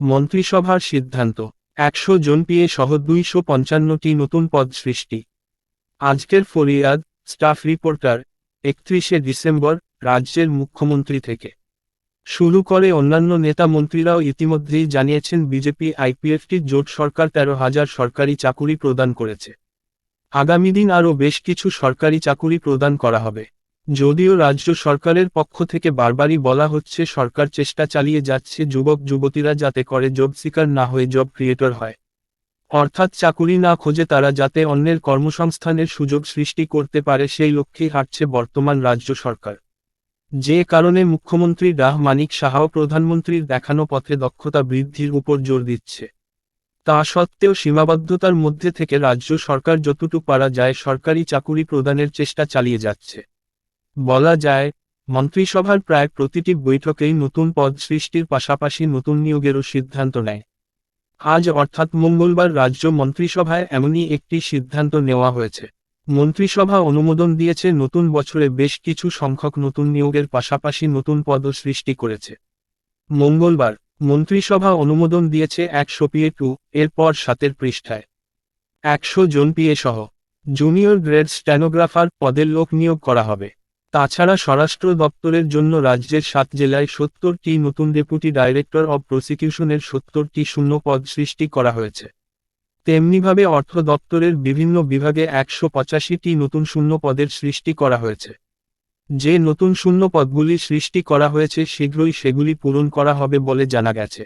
মন্ত্রিসভার সিদ্ধান্ত, ১০০ জন পিএ সহ ২৫৫টি নতুন পদ সৃষ্টি। আজকের ফরিয়াদ, স্টাফ রিপোর্টার, ৩১ ডিসেম্বর, রাজ্যের মুখ্যমন্ত্রী থেকে শুরু করে অন্যান্য নেতা মন্ত্রীরাও ইতিমধ্যেই জানিয়েছেন বিজেপি আইপিএফটি জোট সরকার ১৩,০০০ সরকারি চাকুরি প্রদান করেছে। আগামী দিন আরও বেশ কিছু সরকারি চাকুরি প্রদান করা হবে। যদিও রাজ্য সরকারের পক্ষ থেকে বারবারই বলা হচ্ছে সরকার চেষ্টা চালিয়ে যাচ্ছে যুবক যুবতীরা যাতে করে জব সিকার না হয়ে জব ক্রিয়েটর হয়, অর্থাৎ চাকুরি না খোঁজে তারা যাতে অন্যের কর্মসংস্থানের সুযোগ সৃষ্টি করতে পারে সেই লক্ষ্যেই হাঁটছে বর্তমান রাজ্য সরকার। যে কারণে মুখ্যমন্ত্রী ডাঃ মানিক সাহাও প্রধানমন্ত্রীর দেখানো পথে দক্ষতা বৃদ্ধির উপর জোর দিচ্ছে। তা সত্ত্বেও সীমাবদ্ধতার মধ্যে থেকে রাজ্য সরকার যতটুকু পারা যায় সরকারি চাকুরি প্রদানের চেষ্টা চালিয়ে যাচ্ছে। বলা যায়, মন্ত্রিসভার প্রায় প্রতিটি বৈঠকেই নতুন পদ সৃষ্টির পাশাপাশি নতুন নিয়োগেরও সিদ্ধান্ত নেয়। আজ অর্থাৎ মঙ্গলবার রাজ্য মন্ত্রিসভায় এমনই একটি সিদ্ধান্ত নেওয়া হয়েছে। মন্ত্রিসভা অনুমোদন দিয়েছে নতুন বছরে বেশ কিছু সংখ্যক নতুন নিয়োগের পাশাপাশি নতুন পদও সৃষ্টি করেছে। মঙ্গলবার মন্ত্রিসভা অনুমোদন দিয়েছে ১০০ পিএ-2 এরপর ৭ পৃষ্ঠায় ১০০ জন পিএ সহ জুনিয়র গ্রেড স্টেনোগ্রাফার পদের লোক নিয়োগ করা হবে। তাছাড়া স্বরাষ্ট্র দপ্তরের জন্য রাজ্যের ৭ জেলায় ৭০টি নতুন ডেপুটি ডাইরেক্টর অব প্রসিকিউশনের ৭০টি শূন্য পদ সৃষ্টি করা হয়েছে। তেমনিভাবে অর্থ দপ্তরের বিভিন্ন বিভাগে ১৮৫টি নতুন শূন্য পদের সৃষ্টি করা হয়েছে। যে নতুন শূন্য পদগুলি সৃষ্টি করা হয়েছে শীঘ্রই সেগুলি পূরণ করা হবে বলে জানা গেছে।